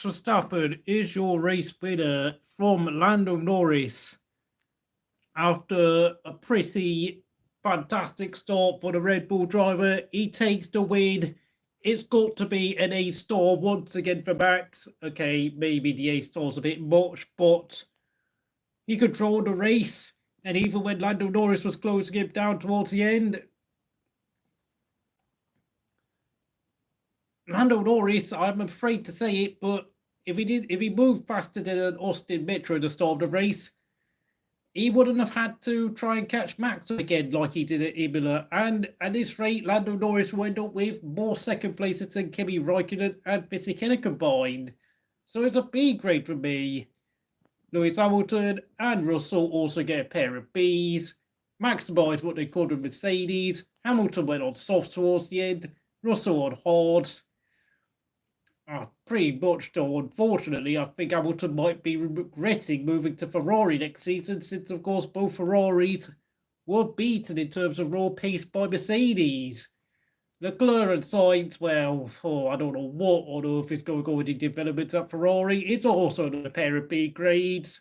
Max Verstappen is your race winner from Lando Norris after a pretty fantastic start for the Red Bull driver. He takes the win. It's got to be an A-star once again for Max. Okay, maybe the A-star's a bit much, but he controlled the race. And even when Lando Norris was closing him down towards the end, Lando Norris, I'm afraid to say it, but if he moved faster than an Austin Metro at the start of the race, he wouldn't have had to try and catch Max again like he did at Imola. And at this rate, Lando Norris will end up with more second places than Kimi Räikkönen and Fisichella combined. So it's a B grade for me. Lewis Hamilton and Russell also get a pair of Bs. Maximise what they called a Mercedes. Hamilton went on soft towards the end. Russell on hards. Pretty much though, unfortunately, I think Hamilton might be regretting moving to Ferrari next season, since of course both Ferraris were beaten in terms of raw pace by Mercedes. Leclerc and Sainz, well, I don't know what on earth is going on with the developments at Ferrari. It's also a pair of B grades.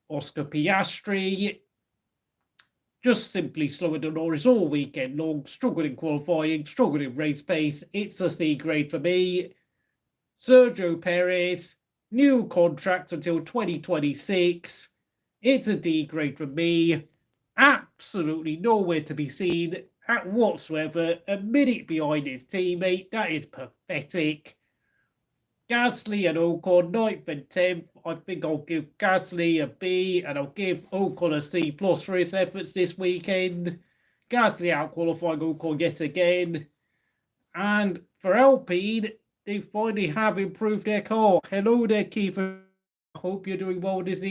Oscar Piastri, just simply slowing the Norris all weekend long, struggled in qualifying, struggled in race pace. It's a C grade for me. Sergio Perez, new contract until 2026. It's a D grade from me. Absolutely nowhere to be seen at whatsoever. A minute behind his teammate. That is pathetic. Gasly and Ocon, 9th and 10th. I think I'll give Gasly a B and I'll give Ocon a C plus for his efforts this weekend. Gasly out qualifying Ocon yet again. And for Alpine, they finally have improved their car. Hello there, Kiefer. I hope you're doing well this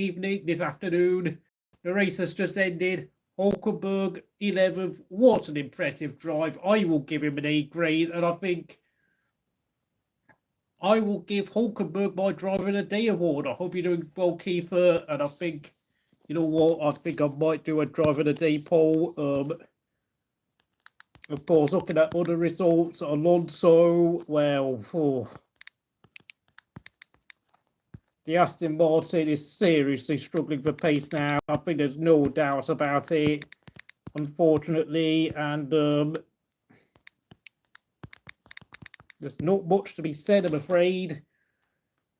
afternoon. The race has just ended. Hulkenberg, 11th. What an impressive drive. I will give him an A grade, and I think I will give Hulkenberg my Driver of the Day award. I hope you're doing well, Kiefer, and I think, you know what, I think I might do a Driver of the Day poll. Of course, looking at other results, Alonso, well, the Aston Martin is seriously struggling for pace now. I think there's no doubt about it, unfortunately, and there's not much to be said, I'm afraid.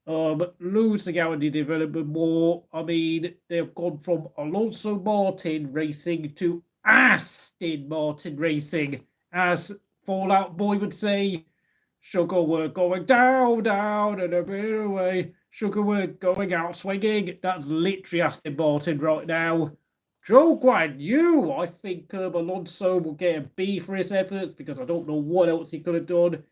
Losing out in the development war, I mean, they've gone from Alonso Martin racing to Aston Martin racing, as Fallout Boy would say. Sugar, we're going down, and a bit away. Sugar, we're going out swinging. That's literally Aston Martin right now. Zhou Guan Yu, I think Alonso will get a B for his efforts, because I don't know what else he could have done.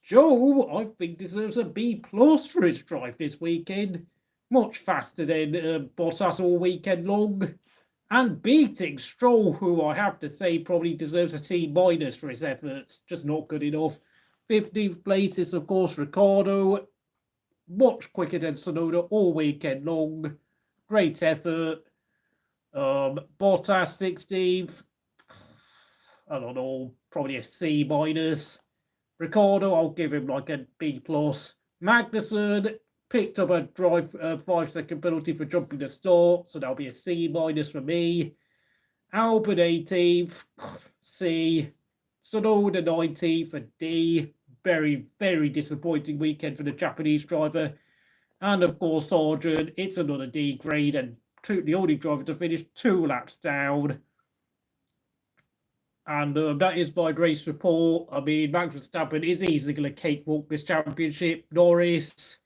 Zhou, I think, deserves a B plus for his drive this weekend. Much faster than Bottas all weekend long. And beating Stroll, who I have to say probably deserves a C minus for his efforts. Just not good enough. 15th place is, of course, Ricciardo. Much quicker than Tsunoda all weekend long. Great effort. Bottas, 16th. I don't know, probably a C minus. Ricciardo, I'll give him like a B plus. Magnussen picked up a 5-second penalty for jumping the start, so that'll be a C minus for me. Albon 18th, C. Tsunoda 19th, a D. Very, very disappointing weekend for the Japanese driver. And of course, Sargeant, it's another D grade, and the only driver to finish 2 laps down. And that is my race report. I mean, Max Verstappen is easily going to cakewalk this championship. Norris,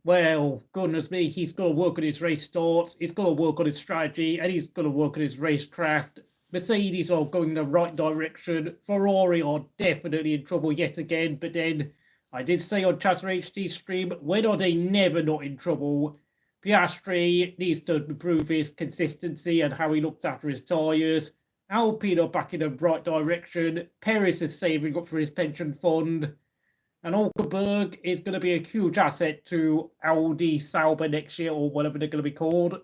well, goodness me, he's got to work on his race starts, he's got to work on his strategy, and he's got to work on his racecraft. Mercedes are going the right direction. Ferrari are definitely in trouble yet again. But then, I did say on Chatter HD stream, when are they never not in trouble? Piastri needs to improve his consistency and how he looks after his tyres. Alpine are back in the right direction. Perez is saving up for his pension fund. And Hulkenberg is going to be a huge asset to Audi Sauber next year, or whatever they're going to be called.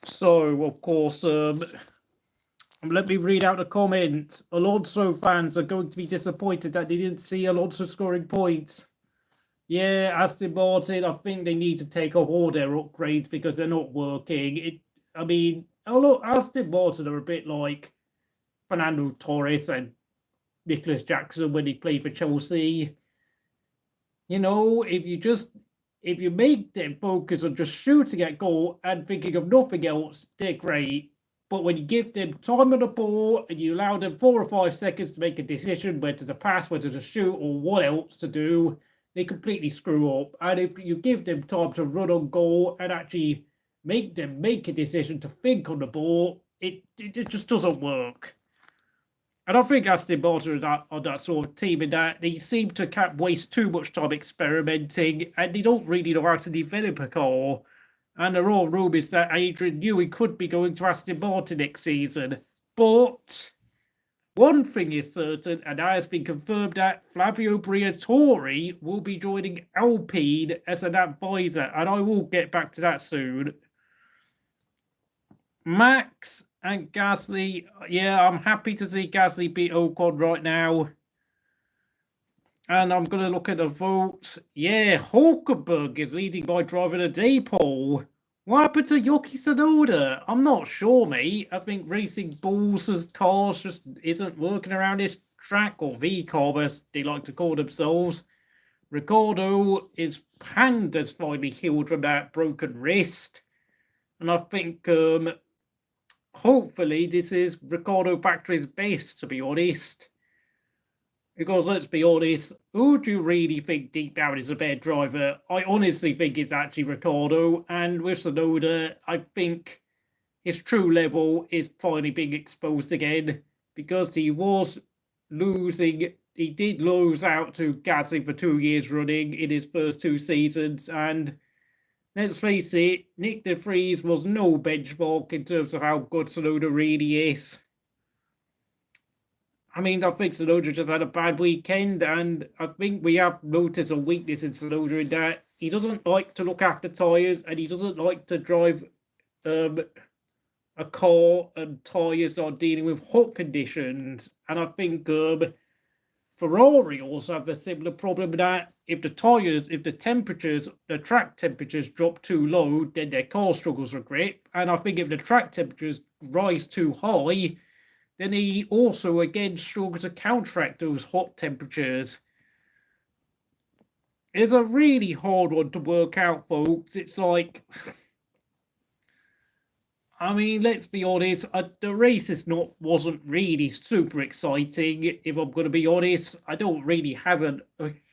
So, of course, let me read out the comments. Alonso fans are going to be disappointed that they didn't see Alonso scoring points. Yeah, Aston Martin, I think they need to take off all their upgrades because they're not working. Aston Martin are a bit like Fernando Torres and Nicholas Jackson when he played for Chelsea. If you make them focus on just shooting at goal and thinking of nothing else, they're great. But when you give them time on the ball and you allow them 4 or 5 seconds to make a decision whether to pass, whether to shoot, or what else to do, they completely screw up. And if you give them time to run on goal and actually make them make a decision to think on the ball, it just doesn't work. And I think Aston Martin are that sort of team in that they seem to waste too much time experimenting and they don't really know how to develop a car. And there are rumours that Adrian Newey could be going to Aston Martin next season. But one thing is certain, and that has been confirmed, that Flavio Briatore will be joining Alpine as an advisor. And I will get back to that soon. Max and Gasly, yeah, I'm happy to see Gasly beat Ocon right now. And I'm going to look at the votes. Yeah, Hulkenberg is leading by driving a day pole. What happened to Yuki Tsunoda? I'm not sure, mate. I think Racing Bulls' cars just isn't working around this track, or V-car, as they like to call themselves. Ricciardo, his hand has finally healed from that broken wrist. And I think hopefully this is Ricciardo back to his best, to be honest. Because let's be honest, who do you really think deep down is a better driver? I honestly think it's actually Ricciardo. And with Tsunoda, I think his true level is finally being exposed again. Because he was losing, he did lose out to Gasly for 2 years running in his first 2 seasons. And let's face it, Nick de Vries was no benchmark in terms of how good Tsunoda really is. I mean, I think Tsunoda just had a bad weekend, and I think we have noticed a weakness in Tsunoda in that he doesn't like to look after tyres, and he doesn't like to drive a car and tyres are dealing with hot conditions. And I think Ferrari also have a similar problem that if the track temperatures drop too low, then their car struggles with grip. And I think if the track temperatures rise too high, then he also again struggles to counteract those hot temperatures. It's a really hard one to work out, folks. It's like, I mean, let's be honest, the race wasn't really super exciting, if I'm going to be honest. I don't really have a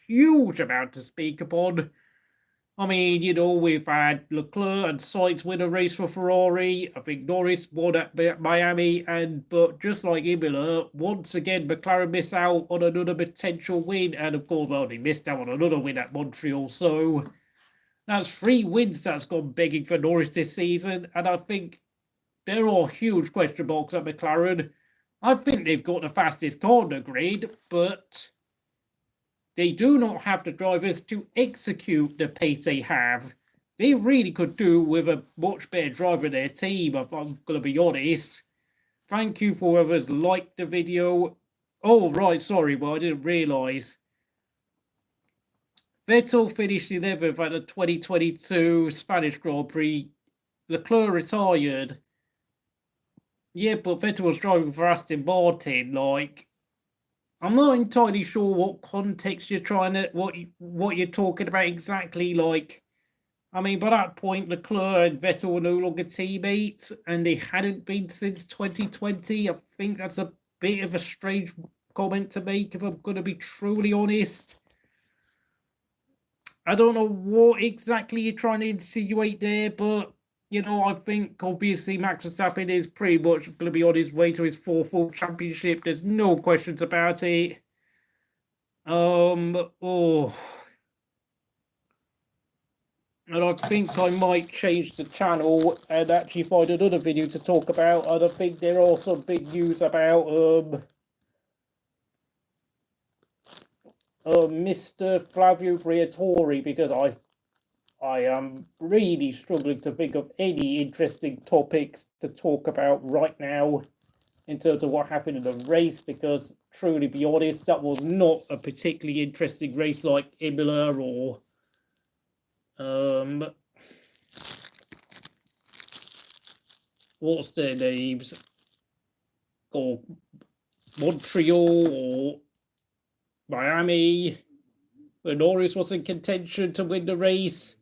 huge amount to speak upon. I mean, we've had Leclerc and Sainz win a race for Ferrari. I think Norris won at Miami, but just like Imola, once again, McLaren missed out on another potential win. And of course, well, they missed out on another win at Montreal. So that's 3 wins that's gone begging for Norris this season. And I think there are huge question marks at McLaren. I think they've got the fastest car in the grid, but they do not have the drivers to execute the pace they have. They really could do with a much better driver in their team, if I'm going to be honest. Thank you for whoever's liked the video. Oh, right, sorry, well, I didn't realise. Vettel finished 11th at the 2022 Spanish Grand Prix. Leclerc retired. Yeah, but Vettel was driving for Aston Martin, I'm not entirely sure what context you're trying to, what you're talking about exactly. I mean, by that point, Leclerc and Vettel were no longer teammates, and they hadn't been since 2020. I think that's a bit of a strange comment to make, if I'm going to be truly honest. I don't know what exactly you're trying to insinuate there, but I think obviously Max Verstappen is pretty much going to be on his way to his 4th World Championship. There's no questions about it. And I think I might change the channel and actually find another video to talk about. And I think there are some big news about Mr. Flavio Briatore, because I am really struggling to think of any interesting topics to talk about right now in terms of what happened in the race, because truly be honest, that was not a particularly interesting race like Imola or What's their names? Or Montreal or Miami, where Norris was in contention to win the race.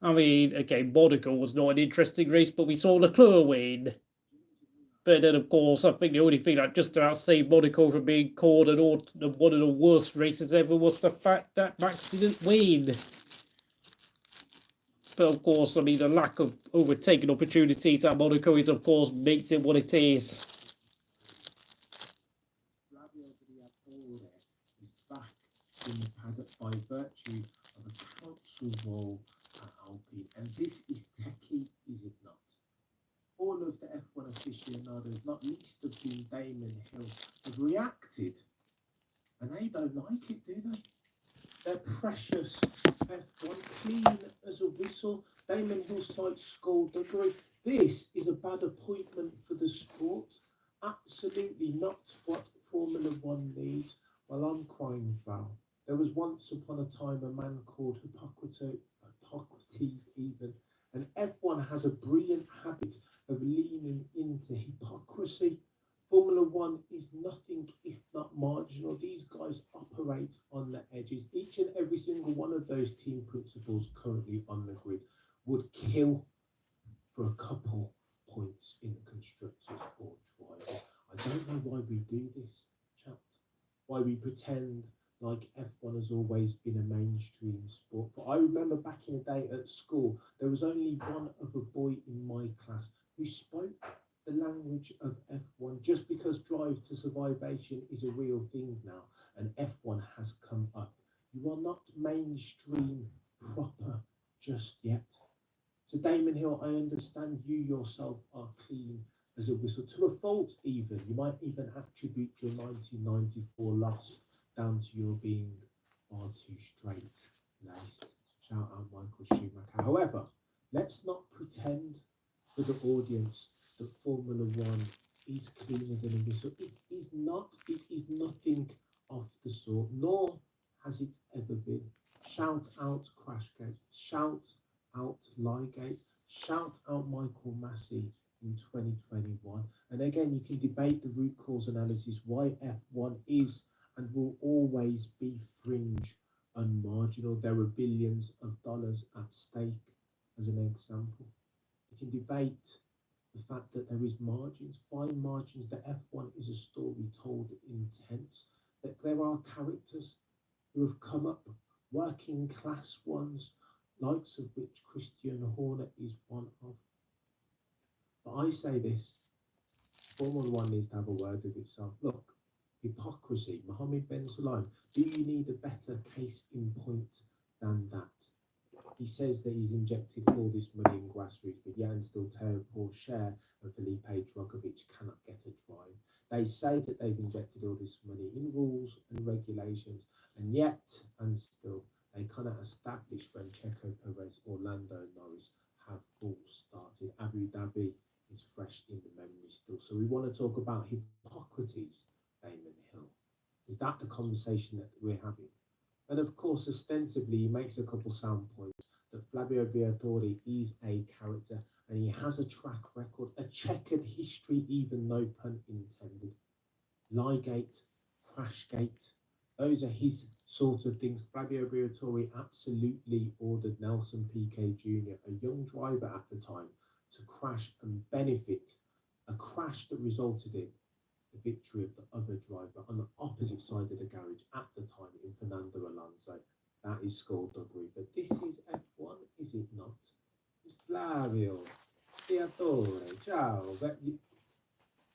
I mean, okay, Monaco was not an interesting race, but we saw Leclerc win. But then, of course, I think the only thing that just about saved Monaco from being called one of the worst races ever was the fact that Max didn't win. But of course, I mean, the lack of overtaking opportunities at Monaco is, of course, makes it what it is. Back in the paddock by virtue of a council role at Alpine, and this is techie, is it not? All of the F1 aficionados, not least of whom Damon Hill, have reacted, and they don't like it, do they? They're precious F1, clean as a whistle. Damon Hill cites skullduggery. This is a bad appointment for the sport. Absolutely not what Formula One needs. Well, I'm crying foul. There was once upon a time a man called Hippocrates even, and F1 has a brilliant habit of leaning into hypocrisy. Formula One is nothing if not marginal. These guys operate on the edges. Each and every single one of those team principals currently on the grid would kill for a couple points in constructors or drivers. I don't know why we do this, chat. Why we pretend like F1 has always been a mainstream sport. But I remember back in the day at school, there was only one other boy in my class who spoke the language of F1, just because Drive to Survivation is a real thing now and F1 has come up. You are not mainstream proper just yet. So Damon Hill, I understand you yourself are clean as a whistle, to a fault even. You might even attribute your 1994 loss down to your being far too straight-laced. Shout out Michael Schumacher. However, let's not pretend for the audience that Formula One is cleaner than a whistle. It is not. It is nothing of the sort, nor has it ever been. Shout out Crashgate. Shout out Liegate. Shout out Michael Massey in 2021. And again, you can debate the root cause analysis, why F1 is and will always be fringe and marginal. There are billions of dollars at stake, as an example. You can debate the fact that there is margins, fine margins, that F1 is a story told in tense, that there are characters who have come up, working class ones, likes of which Christian Horner is one of. But I say this, Formula One needs to have a word with itself. Look, hypocrisy, Mohammed Ben Sulayem, do you need a better case in point than that? He says that he's injected all this money in grassroots, but yet and still tear a poor share, and Felipe Drugovich cannot get a drive. They say that they've injected all this money in rules and regulations, and yet and still they cannot establish when Checo Perez or Lando Norris have all started. Abu Dhabi is fresh in the memory still. So we want to talk about Hippocrates, Damon Hill. Is that the conversation that we're having? And of course, ostensibly, he makes a couple sound points that Flavio Briatore is a character and he has a track record, a checkered history, even no pun intended. Liegate, Crashgate, those are his sort of things. Flavio Briatore absolutely ordered Nelson Piquet Jr., a young driver at the time, to crash and benefit a crash that resulted in the victory of the other driver on the opposite side of the garage at the time in Fernando Alonso. That is skullduggery, but this is F1, is it not? It's Flavio Briatore, ciao.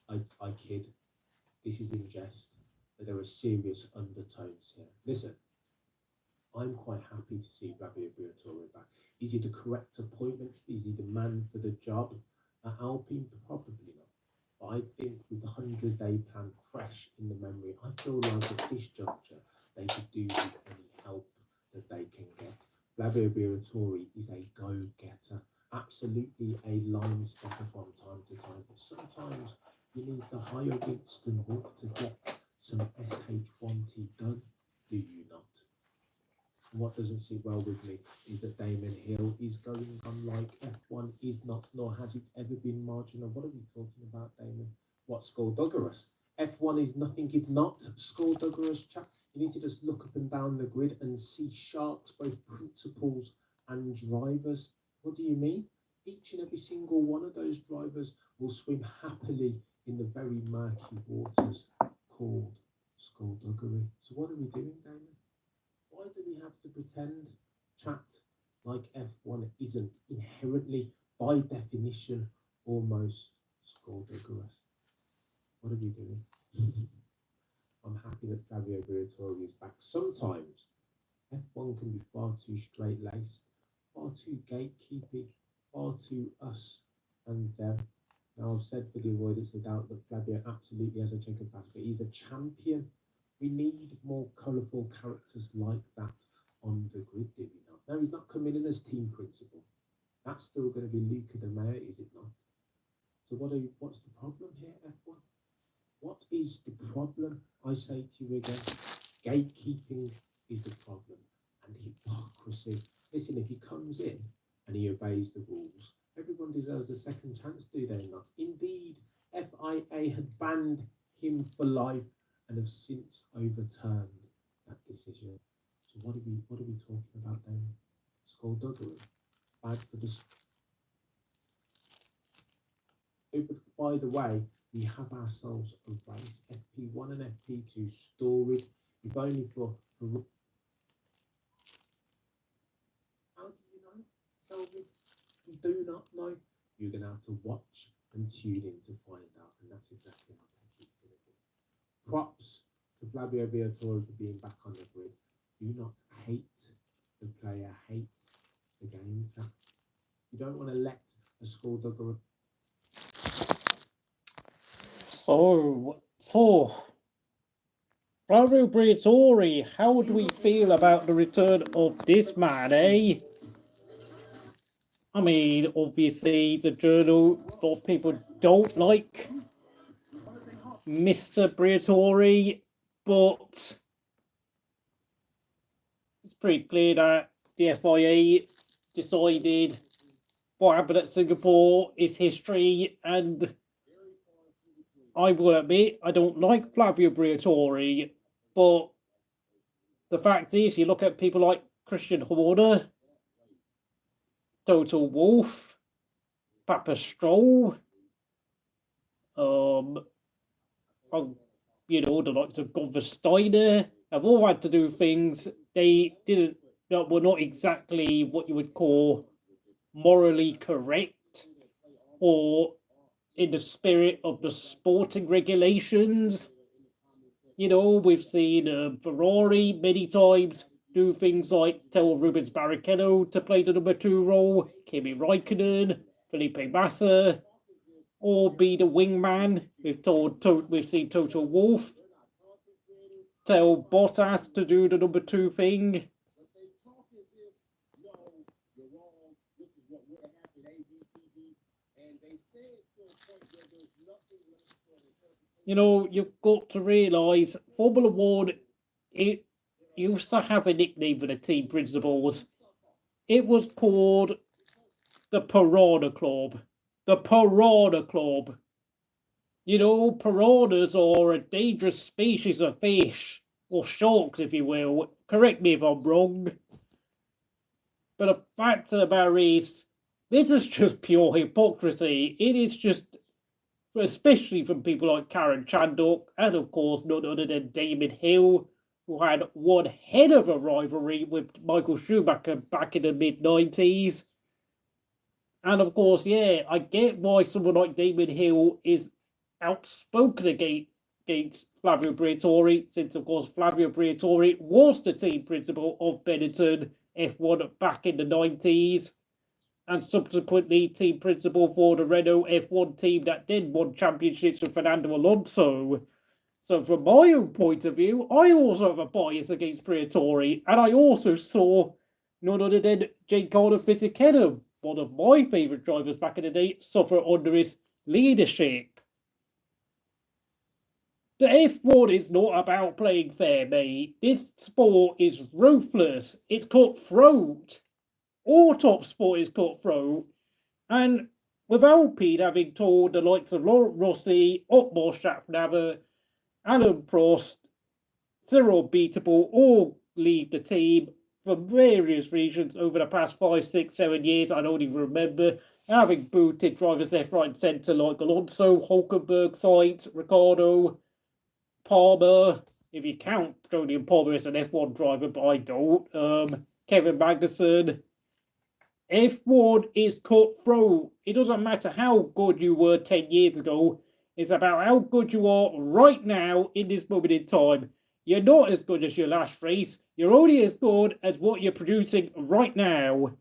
I kid. This is in jest, but there are serious undertones here. Listen, I'm quite happy to see Flavio Briatore back. Is he the correct appointment? Is he the man for the job at Alpine? Probably not. But I think with the 100-day plan fresh in the memory, I feel like at this juncture, they could do with any help that they can get. Flavio Briatore is a go-getter, absolutely a line stepper from time to time, but sometimes you need to hire Winston Wolf to get some SH1T done, do you not? And what doesn't sit well with me is that Damon Hill is going on like F1 is not, nor has it ever been marginal. What are we talking about, Damon? What, skullduggerous? F1 is nothing if not skullduggerous, chap. You need to just look up and down the grid and see sharks, both principals and drivers. What do you mean? Each and every single one of those drivers will swim happily in the very murky waters called skullduggery. So what are we doing, Damon? Why do we have to pretend, chat, like F1 isn't inherently, by definition, almost skullduggerous? What are we doing? I'm happy that Fabio Briatore is back. Sometimes F1 can be far too straight-laced, far too gatekeeping, far too us and them. Now, I've said for the avoidance of doubt that Fabio absolutely has a check and pass, but he's a champion. We need more colourful characters like that on the grid, do we not? No, he's not coming in as team principal. That's still going to be Luca De Meo, is it not? So what's the problem here, F1? What is the problem? I say to you again, gatekeeping is the problem, and hypocrisy. Listen, if he comes in and he obeys the rules, everyone deserves a second chance, do they not? Indeed, FIA had banned him for life and have since overturned that decision. So what are we talking about then? Skullduggery, bad for the. By the way, we have ourselves a race, FP1 and FP2 storage, if only for how do you know? Tell me. You do not know. You're going to have to watch and tune in to find out, and that's exactly how it's going to be. Props to Fabio Briatore for being back on the grid. Do not hate the player, hate the game. You don't want to let a skulldugger. So, for Fabio Briatore, how do we feel about the return of this man, eh? I mean, obviously, the journal, a lot of people don't like Mr. Briatore, but it's pretty clear that the FIA decided what happened at Singapore is history, and I will admit, I don't like Fabio Briatore, but the fact is, you look at people like Christian Horner, Toto Wolff, Papa Stroll, the likes of Godver Steiner, have all had to do things they were not exactly what you would call morally correct or in the spirit of the sporting regulations. We've seen Ferrari many times do things like tell Rubens Barrichello to play the number 2 role, Kimi Raikkonen, Felipe Massa, or be the wingman. We've seen Toto Wolff tell Bottas to do the number 2 thing. You've got to realise Formula One, it used to have a nickname for the team principals. It was called the Piranha Club. The Piranha Club. Piranhas are a dangerous species of fish, or sharks, if you will. Correct me if I'm wrong. But the fact of the matter is, this is just pure hypocrisy. It is just, especially from people like Karen Chandok, and of course none other than Damon Hill, who had one head of a rivalry with Michael Schumacher back in the mid-90s. And of course, yeah, I get why someone like Damon Hill is outspoken against Flavio Briatore, since of course Flavio Briatore was the team principal of Benetton F1 back in the 90s, and subsequently team principal for the Renault F1 team that then won championships with Fernando Alonso. So from my own point of view, I also have a bias against Briatore, and I also saw none other than Giancarlo Fisichella, one of my favourite drivers back in the day, suffer under his leadership. The F1 is not about playing fair, mate. This sport is ruthless. It's cutthroat. All top sport is cutthroat. And with Alpine having told the likes of Laurent Rossi, Otmar Schaffnauer, Alan Prost, Cyril Beatable all leave the team for various reasons over the past 5, 6, 7 years. I don't even remember having booted drivers left, right, and centre like Alonso, Hulkenberg, Sainz, Ricciardo, Palmer. If you count Jody Palmer as an F1 driver, but I don't. Kevin Magnussen. F1 is cutthroat. It doesn't matter how good you were 10 years ago. It's about how good you are right now in this moment in time. You're not as good as your last race. You're only as good as what you're producing right now.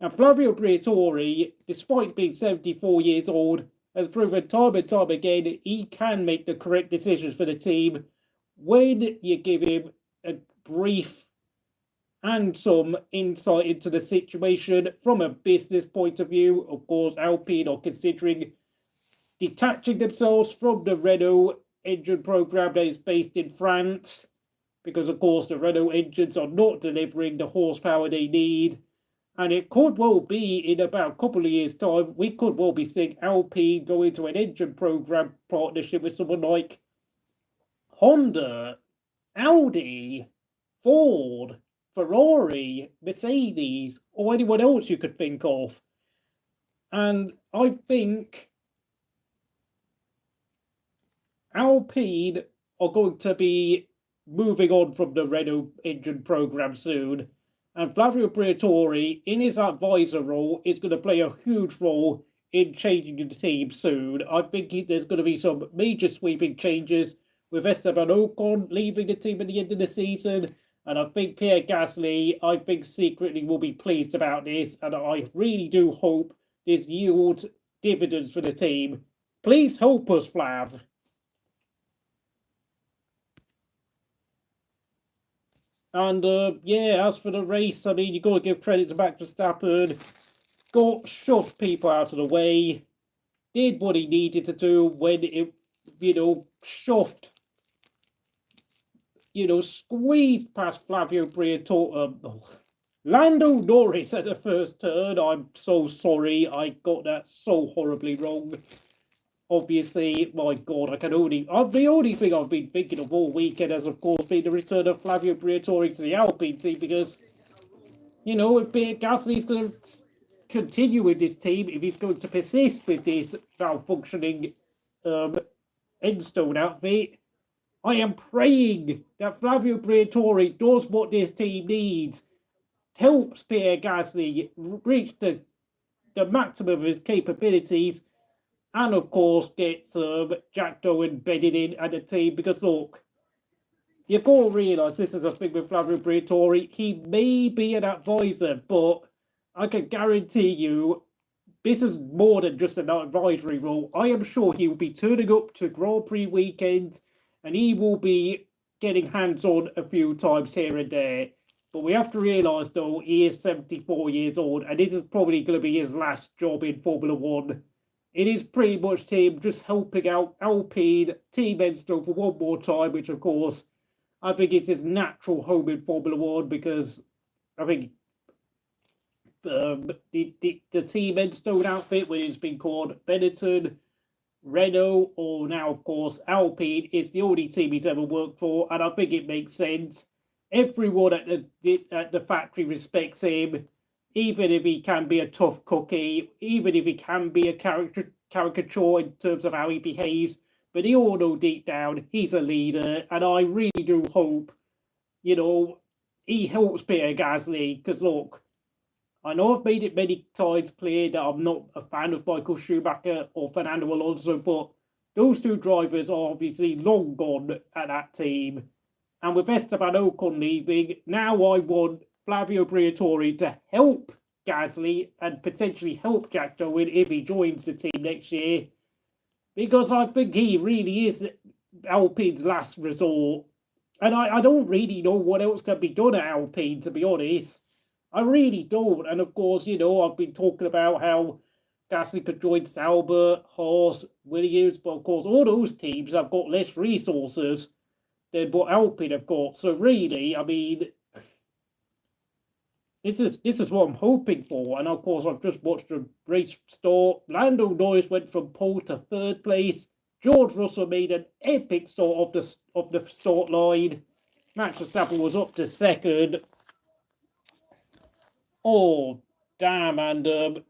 And Flavio Briatore, despite being 74 years old, has proven time and time again he can make the correct decisions for the team when you give him a brief and some insight into the situation from a business point of view. Of course, Alpine are considering detaching themselves from the Renault engine program that is based in France, because, of course, the Renault engines are not delivering the horsepower they need. And it could well be, in about a couple of years' time, we could well be seeing Alpine go into an engine program partnership with someone like Honda, Audi, Ford, Ferrari, Mercedes, or anyone else you could think of. And I think Alpine are going to be moving on from the Renault engine program soon. And Flavio Briatore, in his advisor role, is going to play a huge role in changing the team soon. I think there's going to be some major sweeping changes with Esteban Ocon leaving the team at the end of the season. And I think Pierre Gasly, secretly will be pleased about this. And I really do hope this yields dividends for the team. Please help us, Flav. And as for the race, I mean, you got to give credit to Max Verstappen. Shoved people out of the way. Did what he needed to do when it, shoved, squeezed past Flavio Briatore. Lando Norris at the first turn. I'm so sorry. I got that so horribly wrong. Obviously, my God, the only thing I've been thinking of all weekend has, of course, been the return of Flavio Briatore to the Alpine team, because, if Gasly's going to continue with this team, if he's going to persist with this malfunctioning Enstone outfit, I am praying that Flavio Briatore does what this team needs, helps Pierre Gasly reach the maximum of his capabilities, and, of course, gets Jack Zhou embedded in at the team. Because, look, you've got to realise this is a thing with Flavio Briatore. He may be an advisor, but I can guarantee you this is more than just an advisory role. I am sure he will be turning up to Grand Prix weekends, and he will be getting hands-on a few times here and there. But we have to realise, though, he is 74 years old, and this is probably going to be his last job in Formula One. It is pretty much him just helping out Alpine, Team Enstone for one more time, which, of course, I think is his natural home in Formula One, because I think the Team Enstone outfit, when it's been called Benetton, Renault, or now, of course, Alpine, is the only team he's ever worked for, and I think it makes sense. Everyone at the factory respects him, even if he can be a tough cookie, even if he can be a caricature in terms of how he behaves. But they all know deep down he's a leader, and I really do hope, he helps Pierre Gasly. Because, look, I know I've made it many times clear that I'm not a fan of Michael Schumacher or Fernando Alonso, but those two drivers are obviously long gone at that team. And with Esteban Ocon leaving, now I want Flavio Briatore to help Gasly and potentially help Jack Zhou if he joins the team next year, because I think he really is Alpine's last resort. And I don't really know what else can be done at Alpine, to be honest. I really don't. And of course, I've been talking about how Gasly could join Sauber, Haas, Williams, but of course all those teams have got less resources than what Alpine have got. So really, I mean, this is what I'm hoping for. And of course, I've just watched the race start. Lando Norris went from pole to third place. George Russell made an epic start of the start line. Max Verstappen was up to second. Oh, damn, and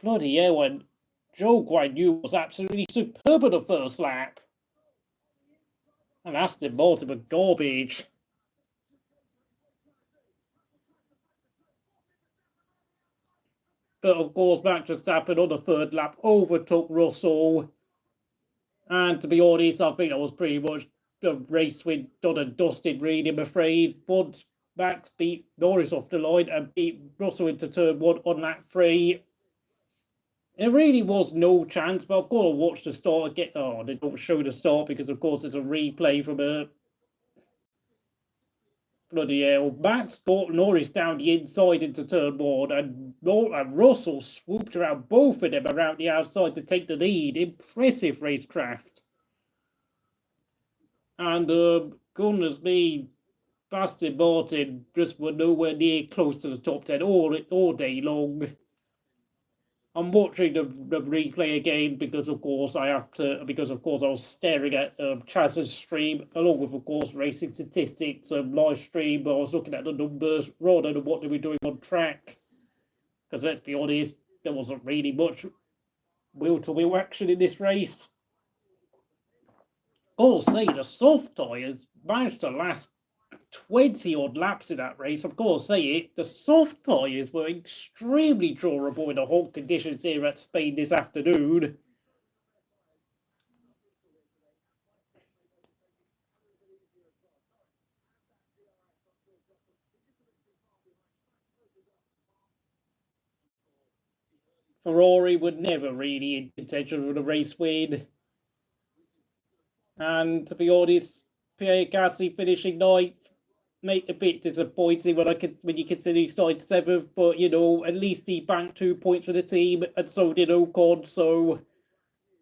bloody hell, and Zhou was absolutely superb in the first lap. And Aston Martin were garbage. But of course, Max Verstappen on the third lap overtook Russell. And to be honest, I think that was pretty much the race with done and dusted, really, I'm afraid. Once Max beat Norris off the line and beat Russell into turn one on lap 3, there really was no chance. But I've got to watch the start again. Oh, they don't show the start because, of course, it's a replay from a bloody hell. Max got Norris down the inside into turn one, and Russell swooped around both of them around the outside to take the lead. Impressive racecraft. And goodness me, Aston Martin just were nowhere near close to the top 10 all day long. I'm watching the replay again because of course I was staring at Chaz's stream along with of course racing statistics and live stream, but I was looking at the numbers rather than what they were doing on track. Because let's be honest, there wasn't really much wheel-to-wheel action in this race. I'll say the soft tyres managed to last 20 odd laps in that race. I've got to say it, the soft tyres were extremely durable in the hot conditions here at Spain this afternoon. Ferrari would never really in contention for the race win. And to be honest, Pierre Gasly finishing 9th make a bit disappointing when you consider he started 7th, but you know, at least he banked 2 points for the team, and so did Ocon. So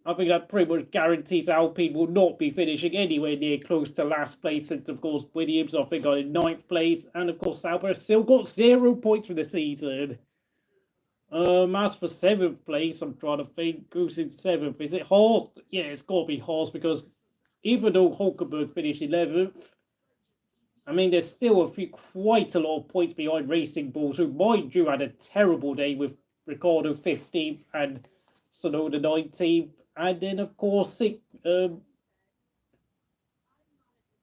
I think that pretty much guarantees Alpine will not be finishing anywhere near close to last place, since of course Williams I think are in 9th place, and of course Sauber still got 0 points for the season. As for 7th place, I'm trying to think who's in 7th. Is it Haas? Yeah, it's got to be Haas, because even though Hulkenberg finished 11th, I mean, there's still quite a lot of points behind Racing Bulls, who, mind you, had a terrible day with Ricciardo 15th and Tsunoda 19th. And then, of course,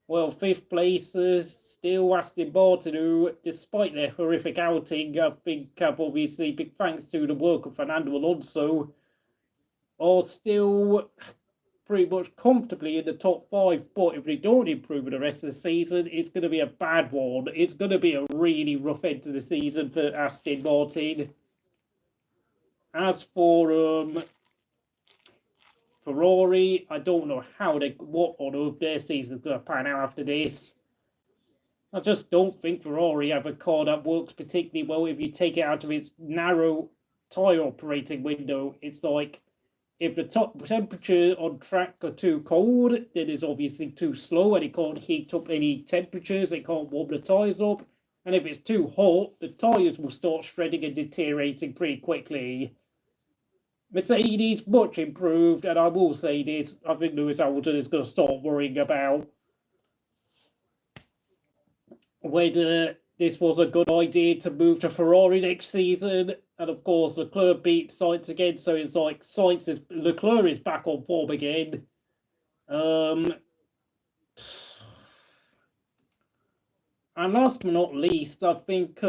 5th place is still Aston Martin, who, despite their horrific outing, I think, obviously, big thanks to the work of Fernando Alonso, are still pretty much comfortably in the top 5, but if they don't improve in the rest of the season, it's going to be a bad one. It's going to be a really rough end to the season for Aston Martin. As for Ferrari, I don't know what on earth their season's going to pan out after this. I just don't think Ferrari have a car that works particularly well if you take it out of its narrow tyre operating window. It's like, if the top temperature on track are too cold, then it's obviously too slow and it can't heat up any temperatures, it can't warm the tyres up. And if it's too hot, the tyres will start shredding and deteriorating pretty quickly. Mercedes, much improved, and I will say this, I think Lewis Hamilton is going to start worrying about whether this was a good idea to move to Ferrari next season. And of course, Leclerc beat Sainz again, so it's like Leclerc is back on form again. And last but not least, I think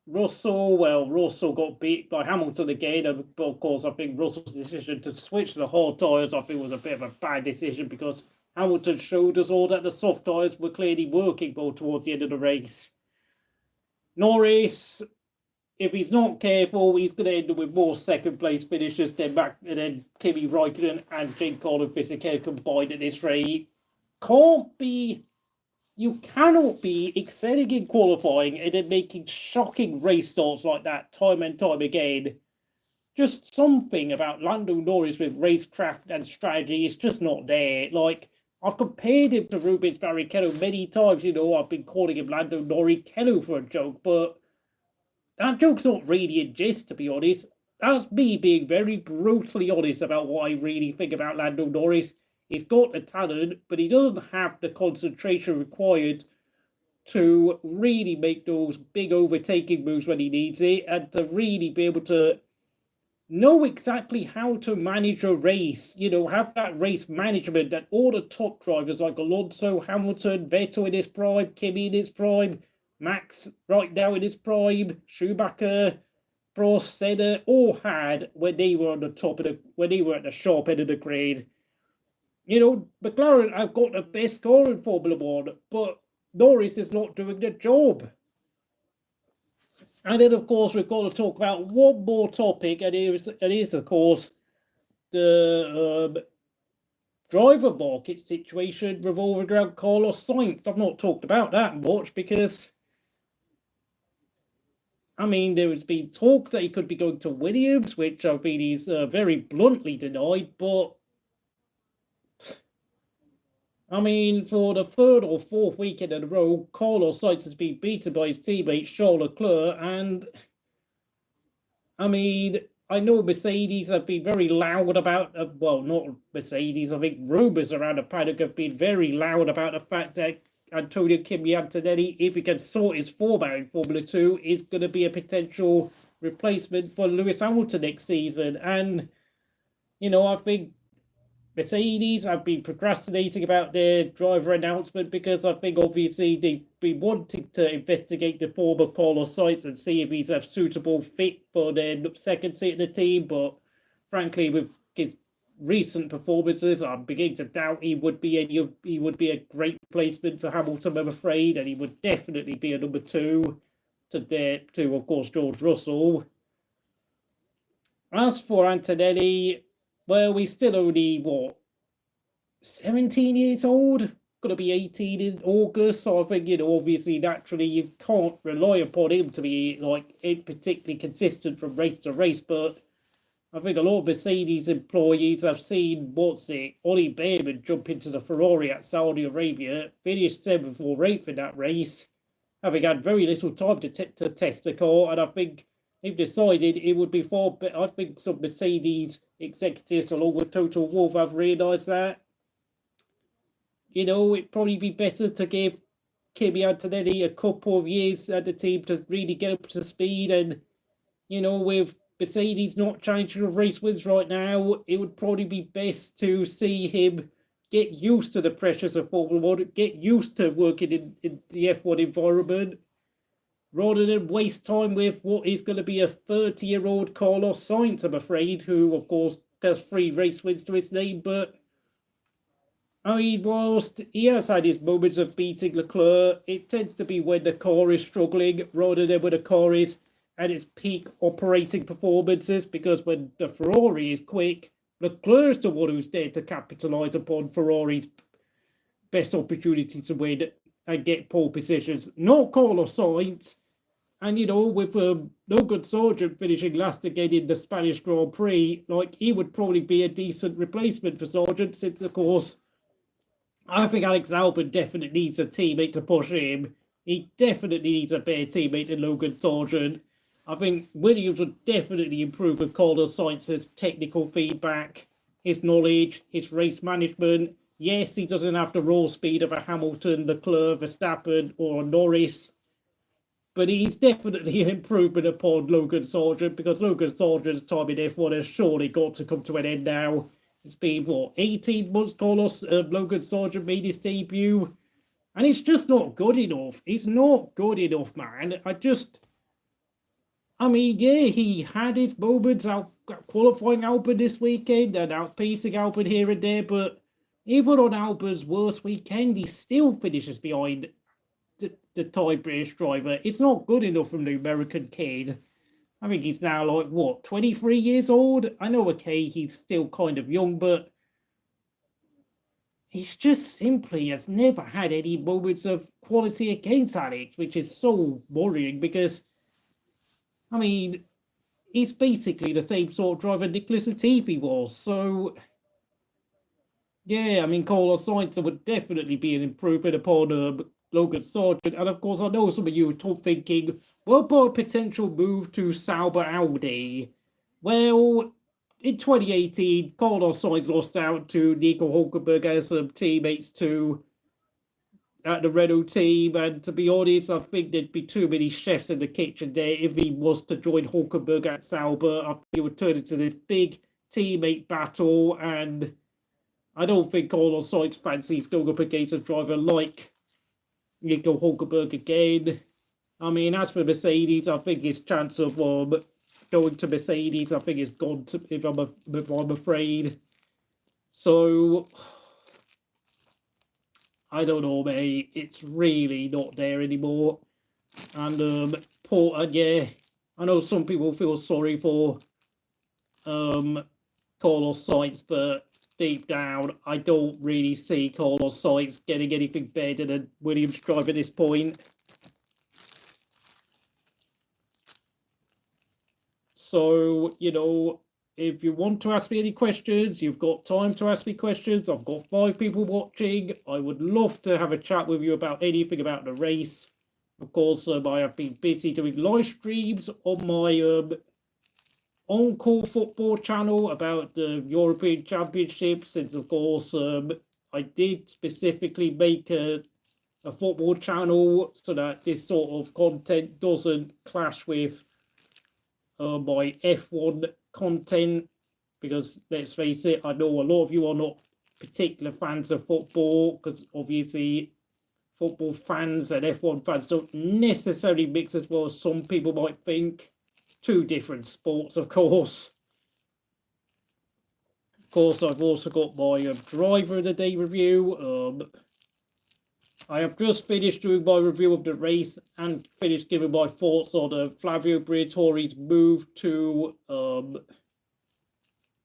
Russell got beat by Hamilton again, and of course, I think Russell's decision to switch to the hard tyres, I think, was a bit of a bad decision, because Hamilton showed us all that the soft tyres were clearly working well towards the end of the race. Norris, if he's not careful, he's going to end up with more second-place finishes than Kimi Räikkönen and Giancarlo Fisichella combined at this rate. You cannot be excelling in qualifying and then making shocking race starts like that time and time again. just something about Lando Norris with racecraft and strategy is just not there. Like, I've compared him to Rubens Barrichello many times. I've been calling him Lando Norrichello for a joke, but that joke's not really in jest, to be honest. That's me being very brutally honest about what I really think about Lando Norris. He's got the talent, but he doesn't have the concentration required to really make those big overtaking moves when he needs it, and to really be able to know exactly how to manage a race, have that race management that all the top drivers like Alonso, Hamilton, Vettel in his prime, Kimi in his prime, Max right now in his prime, Schumacher, Prost, Senna, all had when they were on the top of when they were at the sharp end of the grade. McLaren have got the best car in Formula One, but Norris is not doing the job. And then, of course, we've got to talk about one more topic, and it is of course, the driver market situation revolving around Carlos Sainz. I've not talked about that much because, there's been talk that he could be going to Williams, which he's very bluntly denied, but for the third or fourth weekend in a row, Carlos Sainz has been beaten by his teammate Charles Leclerc, and I know Mercedes have been very loud about, not Mercedes, I think rumours around the paddock have been very loud about the fact that Antonio Kimi Antonelli, if he can sort his form out in Formula 2, is going to be a potential replacement for Lewis Hamilton next season. And, I think Mercedes have been procrastinating about their driver announcement because I think obviously they've been wanting to investigate the form of Carlos Sainz and see if he's a suitable fit for their second seat in the team. But frankly, with his recent performances, I'm beginning to doubt he would be a great replacement for Hamilton, I'm afraid, and he would definitely be a number two to of course George Russell. As for Antonelli, well, we're still only, 17 years old? Going to be 18 in August. So I think, obviously, naturally, you can't rely upon him to be, particularly consistent from race to race. But I think a lot of Mercedes employees have seen, Ollie Behrman jump into the Ferrari at Saudi Arabia, finished 7th or 8th in that race, having had very little time to test the car. And I think they've decided it would be far better. I think some Mercedes executives along with Toto Wolff have realised that, it'd probably be better to give Kimi Antonelli a couple of years at the team to really get up to speed. And, with Mercedes not challenging of race wins right now, it would probably be best to see him get used to the pressures of Formula One, get used to working in the F1 environment, rather than waste time with what is going to be a 30-year-old Carlos Sainz, I'm afraid, who, of course, has 3 race wins to his name. But, whilst he has had his moments of beating Leclerc, it tends to be when the car is struggling rather than when the car is at its peak operating performances, because when the Ferrari is quick, Leclerc's the one who's there to capitalise upon Ferrari's best opportunity to win and get pole positions, not Carlos Sainz. And, with Logan Sargeant finishing last again in the Spanish Grand Prix, he would probably be a decent replacement for Sargeant, since, of course, I think Alex Albon definitely needs a teammate to push him. He definitely needs a better teammate than Logan Sargeant. I think Williams would definitely improve with Carlos Sainz's technical feedback, his knowledge, his race management. Yes, he doesn't have the raw speed of a Hamilton, Leclerc, Verstappen, or a Norris, but he's definitely an improvement upon Logan Sargeant, because Logan Sargeant's time in F1 has surely got to come to an end now. It's been, 18 months Logan Sargeant made his debut, and it's just not good enough. It's not good enough, man. He had his moments out qualifying Albon this weekend and outpacing Albon here and there, but even on Albon's worst weekend, he still finishes behind the Thai British driver. It's not good enough from the American kid. I think he's now 23 years old? I know, okay, he's still kind of young, but he's just simply has never had any moments of quality against Alex, which is so worrying because, he's basically the same sort of driver Nicholas Latifi was. So, yeah, I mean, Carlos Sainz would definitely be an improvement upon Logan Sargeant. And of course, I know some of you are thinking, what about a potential move to Sauber Audi? Well, in 2018, Carlos Sainz lost out to Nico Hulkenberg as some teammates at the Renault team, and to be honest, I think there'd be too many chefs in the kitchen there if he was to join Hulkenberg at Sauber. I think it would turn into this big teammate battle, and I don't think Carlos Sainz fancies going up against a driver like Nico Hulkenberg again. I mean, as for Mercedes, I think his chance of going to Mercedes, I think it's gone, if I'm afraid. So, I don't know, mate. It's really not there anymore. And yeah, I know some people feel sorry for Carlos Sainz, but deep down, I don't really see Carlos Sainz getting anything better than Williams drive at this point. So, you know, if you want to ask me any questions, you've got time to ask me questions. I've got 5 people watching. I would love to have a chat with you about anything about the race. Of course, I have been busy doing live streams on my on-call football channel about the European Championship, since, of course, I did specifically make a football channel so that this sort of content doesn't clash with my F1 content, because let's face it, I know a lot of you are not particular fans of football, because obviously football fans and F1 fans don't necessarily mix as well as some people might think. 2 different sports, of course. Of course, I've also got my driver of the day review. I have just finished doing my review of the race and finished giving my thoughts on Flavio Briatore's move to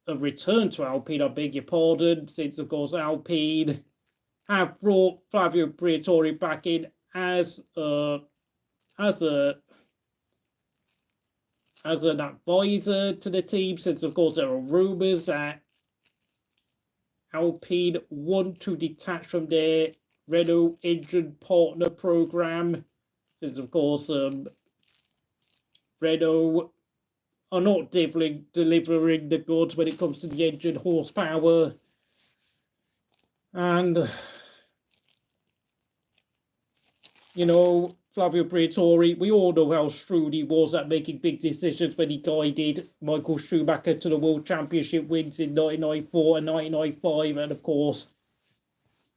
a return to Alpine, I beg your pardon, since, of course, Alpine have brought Flavio Briatore back in as an advisor to the team, since, of course, there are rumours that Alpine want to detach from their Renault engine partner program, since, of course, Renault are not delivering the goods when it comes to the engine horsepower. And, you know, Flavio Briatore, we all know how shrewd he was at making big decisions when he guided Michael Schumacher to the World Championship wins in 1994 and 1995, and, of course,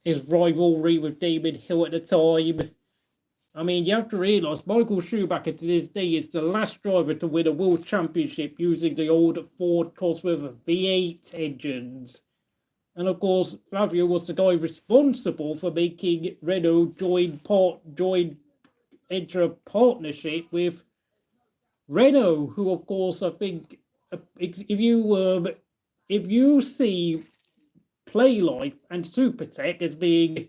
his rivalry with Damon Hill at the time. I mean, you have to realise Michael Schumacher to this day is the last driver to win a World Championship using the old Ford Cosworth V8 engines. And of course, Flavio was the guy responsible for making Renault enter a partnership with Renault, who, of course, I think if you see Playlife and Supertech as being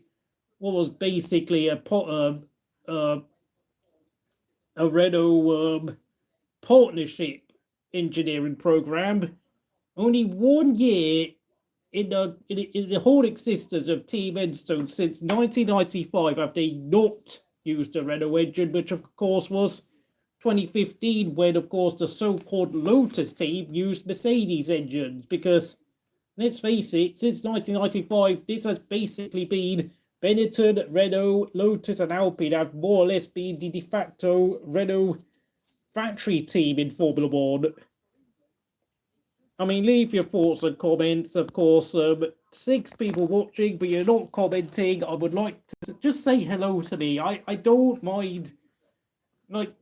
what was basically a Renault partnership engineering program, only 1 year in the whole existence of Team Enstone since 1995 have they not used a Renault engine, which of course was 2015, when, of course, the so-called Lotus team used Mercedes engines, because let's face it, since 1995, this has basically been Benetton, Renault, Lotus, and Alpine have more or less been the de facto Renault factory team in Formula One. I mean, leave your thoughts and comments. Of course, 6 people watching, but you're not commenting. I would like to just say hello to me. I don't mind. Like,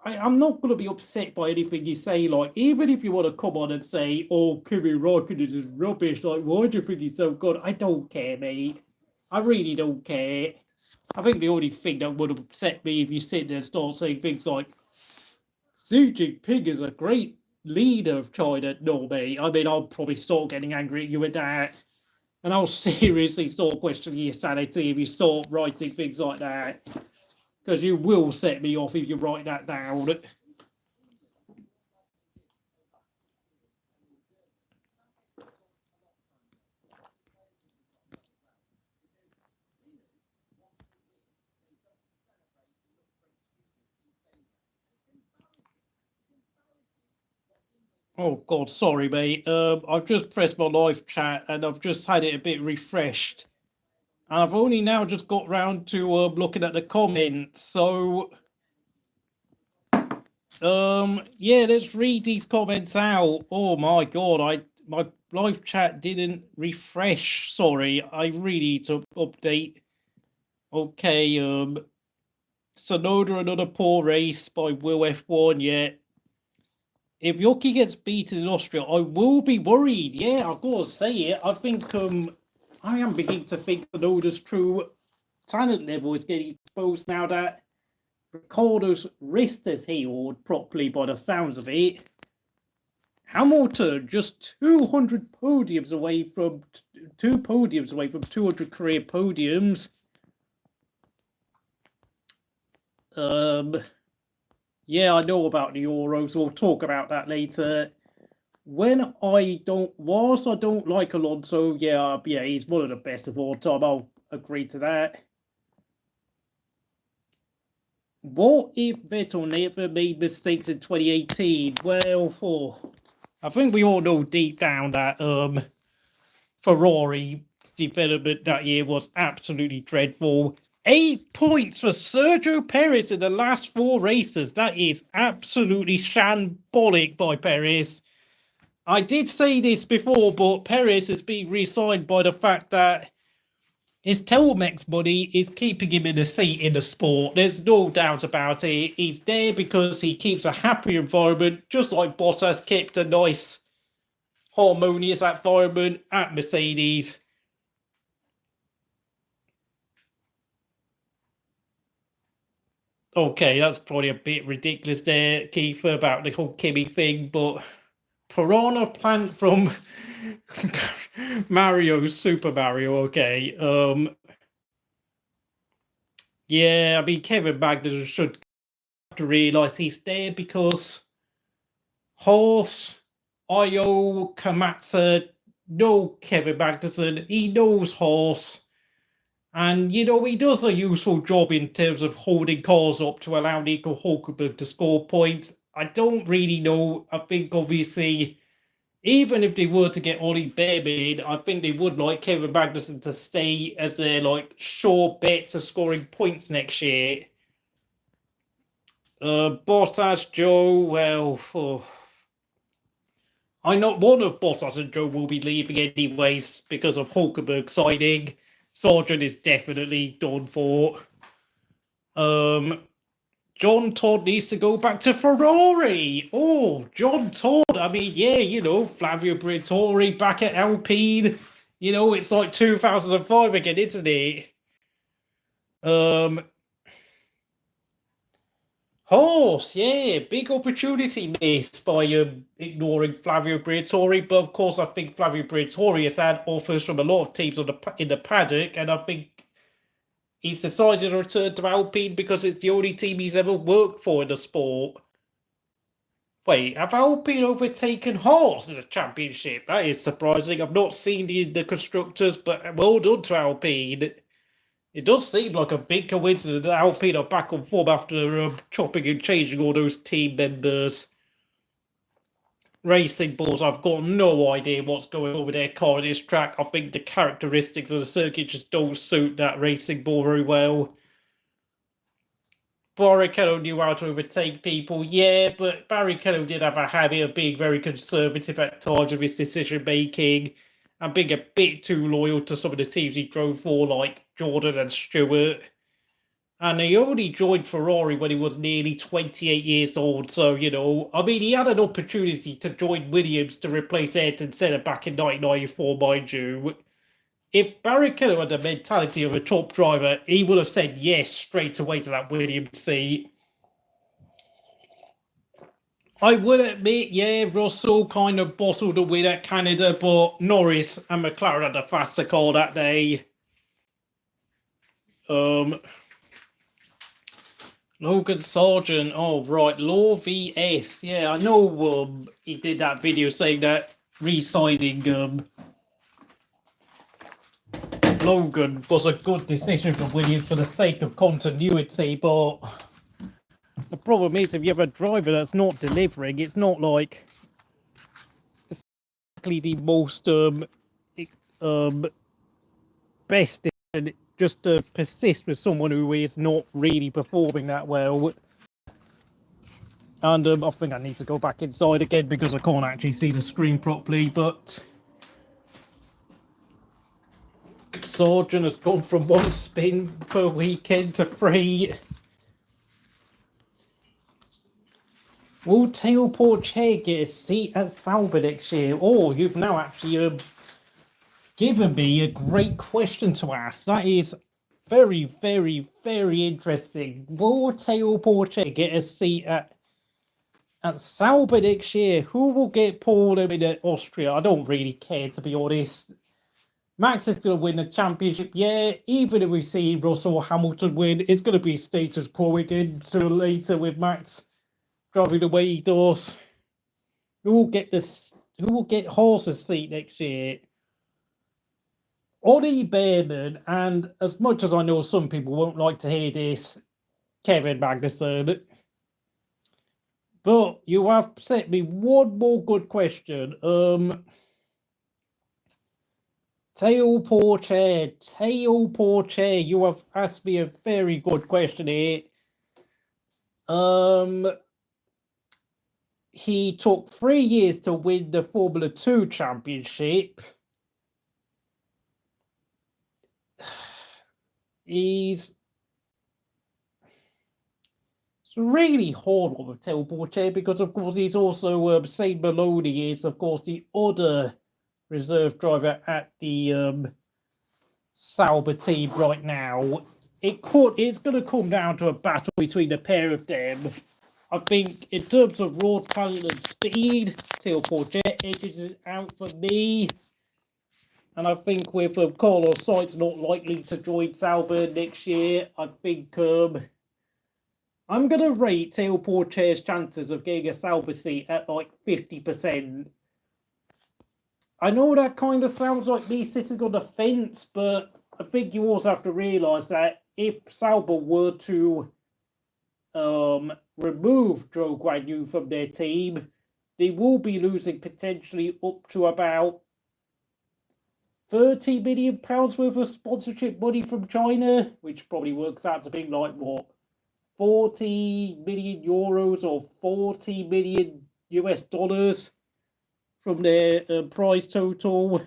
I'm not going to be upset by anything you say. Like, even if you want to come on and say, oh, Kimi Räikkönen is rubbish. Like, why do you think he's so good? I don't care, mate. I really don't care. I think the only thing that would upset me if you sit there and start saying things like, Xi Jinping is a great leader of China. No, mate. I mean, I'll probably start getting angry at you at that. And I'll seriously start questioning your sanity if you start writing things like that. Because you will set me off if you write that down. Oh God, sorry, mate. I've just pressed my live chat and I've just had it a bit refreshed. And I've only now just got round to looking at the comments. So, yeah, let's read these comments out. Oh my God, my live chat didn't refresh. Sorry, I really need to update. Okay, Tsunoda, another poor race by Will F1. Yeah. If Yuki gets beaten in Austria, I will be worried. Yeah, I've got to say it. I think I am beginning to think Tsunoda's true talent level is getting exposed now that Ricciardo's wrist is healed properly by the sounds of it. Hamilton just 200 podiums away from 200 career podiums. Yeah, I know about the Euros. We'll talk about that later. I don't like Alonso, yeah, he's one of the best of all time. I'll agree to that. What if Vettel never made mistakes in 2018? Well, I think we all know deep down that Ferrari development that year was absolutely dreadful. 8 points for Sergio Perez in the last 4 races. That is absolutely shambolic by Perez. I did say this before, but Perez has been re-signed by the fact that his Telmex money is keeping him in the seat in the sport. There's no doubt about it. He's there because he keeps a happy environment, just like Bottas kept a nice, harmonious environment at Mercedes. Okay, that's probably a bit ridiculous there, Keith, about the whole Kimi thing, but Piranha Plant from Super Mario, okay. Yeah, I mean, Kevin Magnussen should have to realise he's there because Haas, Io, Komatsu know Kevin Magnussen, he knows Haas, and, you know, he does a useful job in terms of holding cars up to allow Nico Hulkenberg to score points. I don't really know. I think, obviously, even if they were to get Ollie Bearman, I think they would like Kevin Magnussen to stay as their, like, sure bets of scoring points next year. Bottas, Zhou, well, I know one of Bottas and Zhou will be leaving anyways because of Hulkenberg signing. Sargeant is definitely done for. John Todd needs to go back to Ferrari. Oh, John Todd. I mean, yeah, you know, Flavio Briatore back at Alpine. You know, it's like 2005 again, isn't it? Horse, yeah, big opportunity missed by ignoring Flavio Briatore. But of course, I think Flavio Briatore has had offers from a lot of teams in the paddock, and I think he's decided to return to Alpine because it's the only team he's ever worked for in the sport. Wait, have Alpine overtaken Haas in the championship? That is surprising. I've not seen the constructors, but well done to Alpine. It does seem like a big coincidence that Alpine are back on form after chopping and changing all those team members. Racing Bulls, I've got no idea what's going on with their car in this track. I think the characteristics of the circuit just don't suit that Racing Bull very well. Barrichello knew how to overtake people, yeah, but Barrichello did have a habit of being very conservative at times with his decision making and being a bit too loyal to some of the teams he drove for, like Jordan and Stewart. And he only joined Ferrari when he was nearly 28 years old. So, you know, I mean, he had an opportunity to join Williams to replace Ayrton Senna back in 1994, mind you. If Barrichello had the mentality of a top driver, he would have said yes straight away to that Williams seat. I will admit, yeah, Russell kind of bottled the win at Canada, but Norris and McLaren had a faster car that day. Logan Sargeant, oh right, Law VS. Yeah, I know he did that video saying that re-signing Logan was a good decision for Williams for the sake of continuity, but the problem is if you have a driver that's not delivering, it's not like exactly the most best, and just to persist with someone who is not really performing that well. And I think I need to go back inside again because I can't actually see the screen properly, but Sargeant has gone from 1 spin per weekend to 3. Will Teo Porcher get a seat at Sauber next year? Oh, you've now actually given me a great question to ask. That is very, very, very interesting. Will Teo Porcher get a seat at Sauber next year? Who will get Paul in Austria? I don't really care, to be honest. Max is going to win the championship, yeah. Even if we see Russell or Hamilton win, it's going to be status quo again sooner or later with Max driving the way he does. Who will get this? Who will get Haas's seat next year? Ollie Behrman, and as much as I know some people won't like to hear this, Kevin Magnussen. But you have sent me one more good question. Teo Porcher, you have asked me a very good question here. He took 3 years to win the Formula 2 championship. It's really hard on Teo Porcher because, of course, he's also Saint Maloney is, of course, the other reserve driver at the Sauber team right now. It's going to come down to a battle between the pair of them. I think in terms of raw talent and speed, Teo Porcher edges it out for me. And I think with Carlos Sainz not likely to join Sauber next year, I think I'm going to rate Teo Porcher's chances of getting a Sauber seat at like 50%. I know that kind of sounds like me sitting on the fence, but I think you also have to realise that if Sauber were to remove Zhou Guanyu from their team, they will be losing potentially up to about £30 million worth of sponsorship money from China, which probably works out to be like what, 40 million euros or 40 million US dollars from their prize total.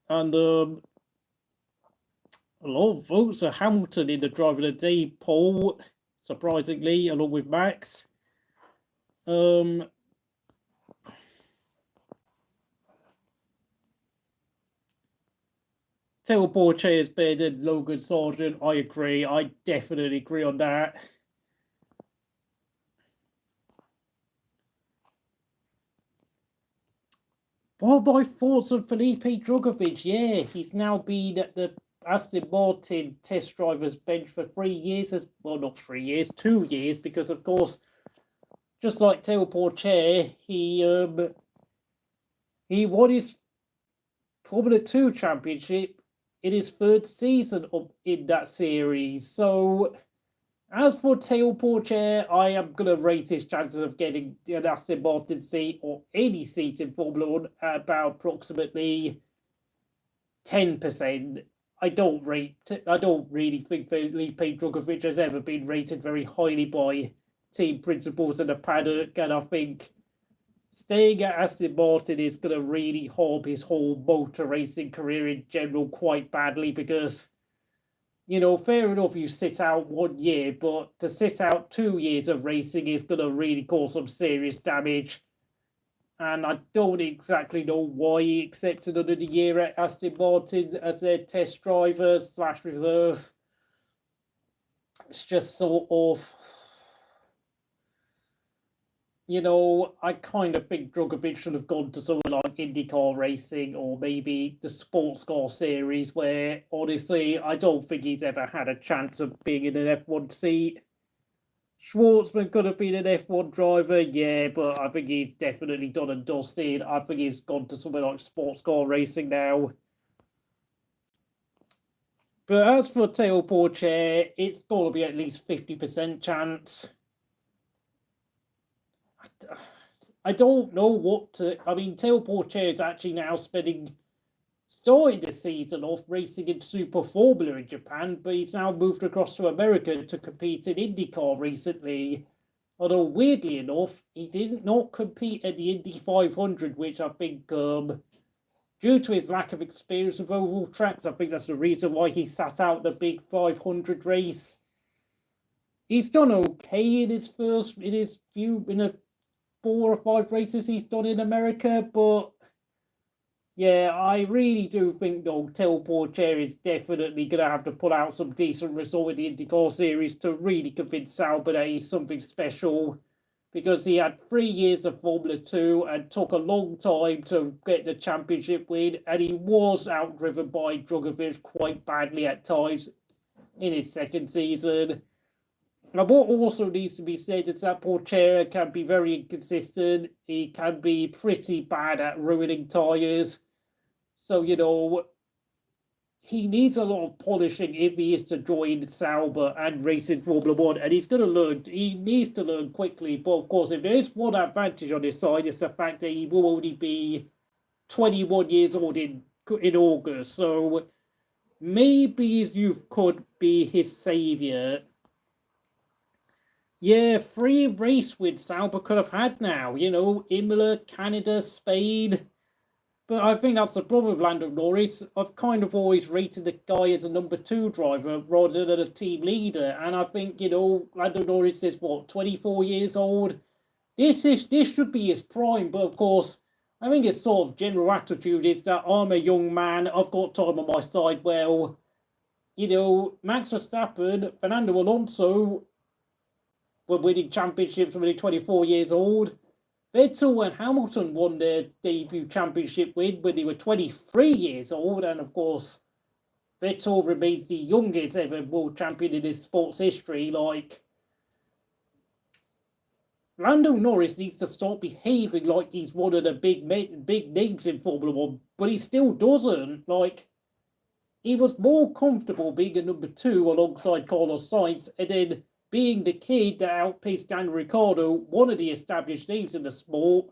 And a lot of votes are Hamilton in the Driver of the Day poll, surprisingly, along with Max. Teo Porcher is better than Logan Sargeant. I agree. I definitely agree on that. Well, my thoughts on Felipe Drugovich. Yeah, he's now been at the Aston Martin test drivers bench for 3 years. Well, not 3 years, 2 years, because of course, just like Teo Porcher, he won his Formula 2 championship in his 3rd season in that series. So, as for Teo Porcher, I am going to rate his chances of getting an Aston Martin seat or any seat in Formula 1 at about approximately 10%. I don't really think Felipe Drugovich has ever been rated very highly by team principals in the paddock, and I think staying at Aston Martin is going to really harm his whole motor racing career in general quite badly because, you know, fair enough you sit out 1 year, but to sit out 2 years of racing is going to really cause some serious damage. And I don't exactly know why he accepted another year at Aston Martin as their test driver / reserve. It's just sort of, you know, I kind of think Drugovich should have gone to something like IndyCar racing or maybe the sports car series where, honestly, I don't think he's ever had a chance of being in an F1 seat. Schwartzman could have been an F1 driver, yeah, but I think he's definitely done and dusted. I think he's gone to something like sports car racing now. But as for Teo Porcher, it's got to be at least 50% chance. I don't know what to. I mean, Teo Porcher is actually now starting the season off racing in Super Formula in Japan, but he's now moved across to America to compete in IndyCar recently. Although, weirdly enough, he did not compete at the Indy 500, which I think, due to his lack of experience with oval tracks, I think that's the reason why he sat out the big 500 race. He's done okay in his 4 or 5 races he's done in America, but yeah, I really do think though Teo Porcher is definitely going to have to pull out some decent result in the IndyCar series to really convince Sauber that he's something special, because he had 3 years of Formula 2 and took a long time to get the championship win, and he was outdriven by Drugovich quite badly at times in his second season. And what also needs to be said is that Porcher can be very inconsistent. He can be pretty bad at ruining tyres. So, he needs a lot of polishing if he is to join Sauber and race in Formula 1. And he's going to learn. He needs to learn quickly. But, of course, if there is one advantage on his side, it's the fact that he will only be 21 years old in August. So, maybe his youth could be his saviour. Yeah, 3 race wins Sauber could have had now. Imola, Canada, Spain. But I think that's the problem with Lando Norris. I've kind of always rated the guy as a number 2 driver rather than a team leader. And I think, Lando Norris is, 24 years old? This should be his prime. But, of course, I think his sort of general attitude is that I'm a young man, I've got time on my side. Well, Max Verstappen, Fernando Alonso were winning championships when they're 24 years old. Vettel and Hamilton won their debut championship win when they were 23 years old. And, of course, Vettel remains the youngest ever world champion in his sports history. Lando Norris needs to stop behaving like he's one of the big names in Formula 1, but he still doesn't. He was more comfortable being a number 2 alongside Carlos Sainz, and then being the kid that outpaced Daniel Ricciardo, one of the established names in the sport.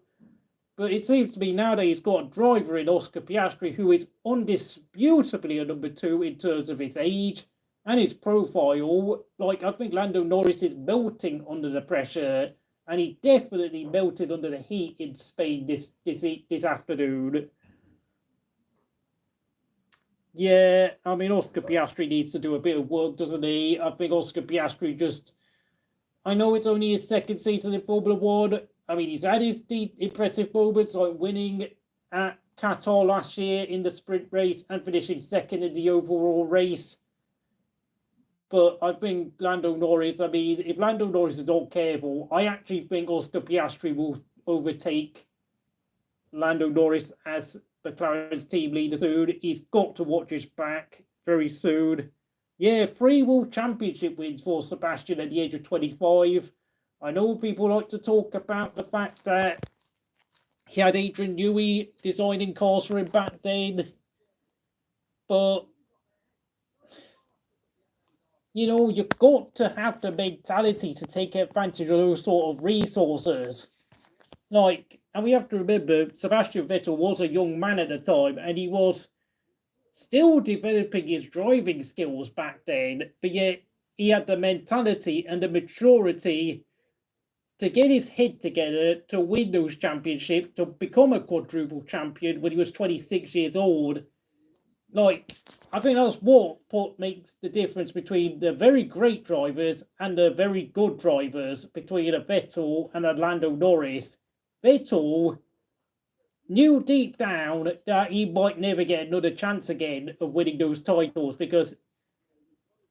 But it seems to me now that he's got a driver in Oscar Piastri who is undisputably a number 2 in terms of his age and his profile. I think Lando Norris is melting under the pressure, and he definitely melted under the heat in Spain this afternoon. Yeah, I mean, Oscar Piastri needs to do a bit of work, doesn't he? I think Oscar Piastri I know it's only his second season in Formula 1. I mean, he's had his impressive moments, like winning at Qatar last year in the sprint race and finishing second in the overall race. But I think Lando Norris, if Lando Norris is not careful, I actually think Oscar Piastri will overtake Lando Norris as McLaren's team leader soon. He's got to watch his back very soon. Yeah, 3 World Championship wins for Sebastian at the age of 25. I know people like to talk about the fact that he had Adrian Newey designing cars for him back then. But, you've got to have the mentality to take advantage of those sort of resources. And we have to remember, Sebastian Vettel was a young man at the time, and he was still developing his driving skills back then, but yet he had the mentality and the maturity to get his head together to win those championships, to become a quadruple champion when he was 26 years old. I think that's what makes the difference between the very great drivers and the very good drivers, between a Vettel and a Lando Norris. Vettel knew deep down that he might never get another chance again of winning those titles, because,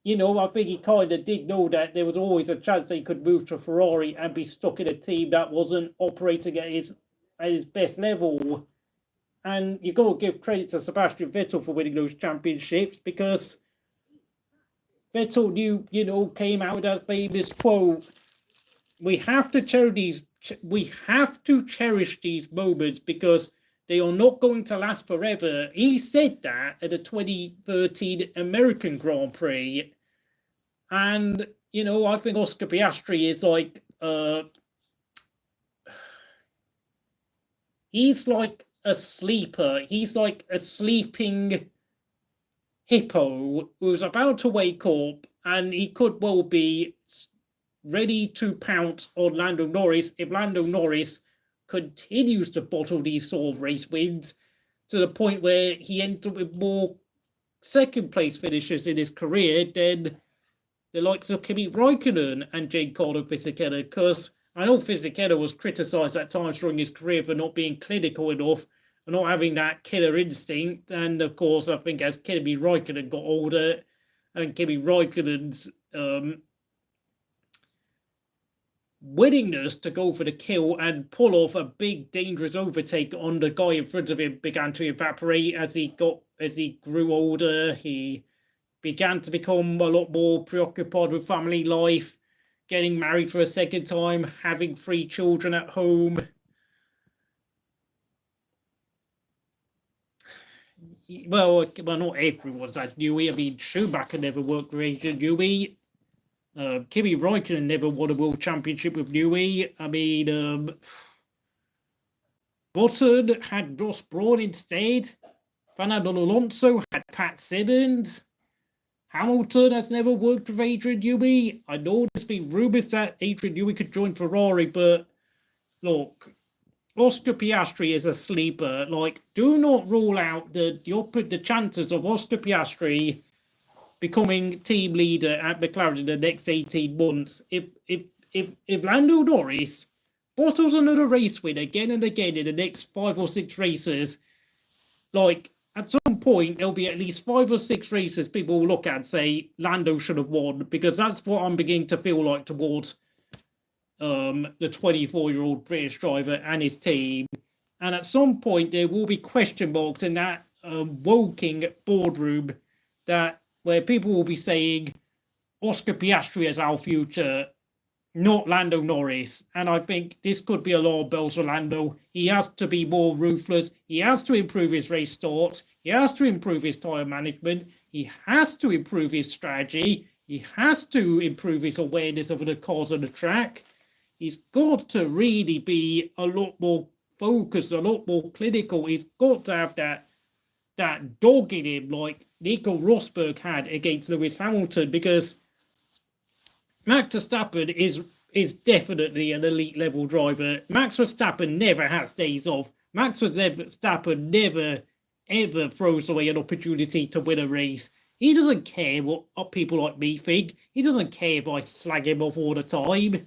I think he kind of did know that there was always a chance that he could move to Ferrari and be stuck in a team that wasn't operating at his best level. And you've got to give credit to Sebastian Vettel for winning those championships, because Vettel came out with that famous quote, we have to cherish these moments because they are not going to last forever. He said that at the 2013 American Grand Prix. And, I think Oscar Piastri is he's like a sleeper. He's like a sleeping hippo who's about to wake up, and he could well be ready to pounce on Lando Norris if Lando Norris continues to bottle these sort of race wins to the point where he ends up with more second place finishes in his career than the likes of Kimi Raikkonen and Giancarlo Fisichella, because I know Fisichella was criticised at times during his career for not being clinical enough and not having that killer instinct. And of course, I think as Kimi Raikkonen got older and Kimi Raikkonen's willingness to go for the kill and pull off a big dangerous overtake on the guy in front of him began to evaporate as he grew older. He began to become a lot more preoccupied with family life, getting married for a second time, having 3 children at home. Well, not everyone's at Newey. I mean, Schumacher never worked with Adrian Newey. Kimi Raikkonen never won a world championship with Newey. I mean, Button had Ross Brawn instead. Fernando Alonso had Pat Simmons. Hamilton has never worked with Adrian Newey. I know there's been rumours that Adrian Newey could join Ferrari, but look, Oscar Piastri is a sleeper. Like, do not rule out the chances of Oscar Piastri becoming team leader at McLaren in the next 18 months. If Lando Norris bottles another race win again and again in the next 5 or 6 races, like, at some point, there'll be at least 5 or 6 races people will look at and say Lando should have won, because that's what I'm beginning to feel like towards the 24-year-old British driver and his team. And at some point, there will be question marks in that Woking boardroom where people will be saying Oscar Piastri is our future, not Lando Norris. And I think this could be alarm bells for Lando. He has to be more ruthless. He has to improve his race starts. He has to improve his tyre management. He has to improve his strategy. He has to improve his awareness of the cars on the track. He's got to really be a lot more focused, a lot more clinical. He's got to have that dog in him like Nico Rosberg had against Lewis Hamilton, because Max Verstappen is definitely an elite level driver. Max Verstappen never has days off. Max Verstappen never ever throws away an opportunity to win a race. He doesn't care what people like me think. He doesn't care if I slag him off all the time.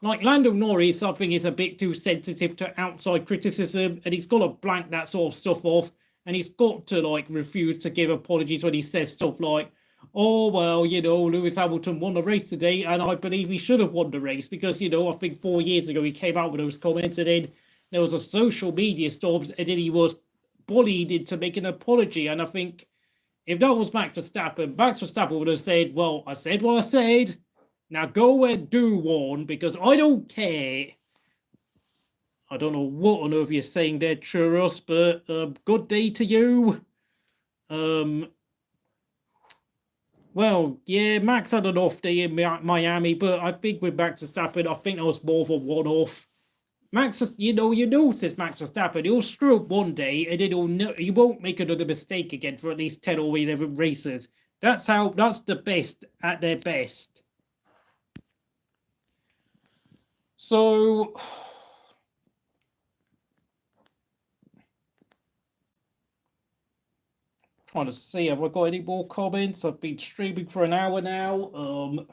Like Lando Norris, I think is a bit too sensitive to outside criticism, and he's got to blank that sort of stuff off, and he's got to like refuse to give apologies when he says stuff like, oh, well, you know, Lewis Hamilton won the race today, and I believe he should have won the race, because, you know, I think 4 years ago he came out with those comments, and then there was a social media storm, and then he was bullied into making an apology. And I think if that was Max Verstappen would have said, well, I said what I said, now go and do one, because I don't care. I don't know what on earth you're saying there, Churros, but good day to you. Well, yeah, Max had an off day in Miami, but I think with Max Verstappen, I think that was more of a one-off. Max, you notice Max Verstappen, he'll screw up one day, and then he won't make another mistake again for at least 10 or 11 races. That's the best at their best. So, trying to see, have I got any more comments? I've been streaming for an hour now.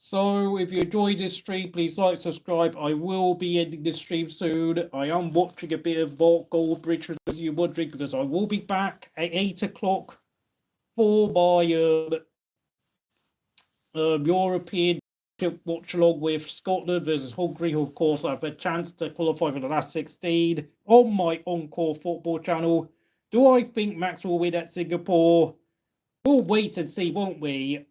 So if you enjoyed this stream, please like, subscribe. I will be ending this stream soon. I am watching a bit of Vault Goldbridge, for those of you wondering, because I will be back at 8 o'clock for my European watch along with Scotland versus Hungary, who of course I have a chance to qualify for the last 16 on my Encore Football channel. Do I think Max will win at Singapore? We'll wait and see, won't we?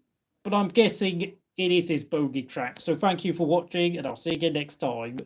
But I'm guessing it is his bogey track. So thank you for watching, and I'll see you again next time.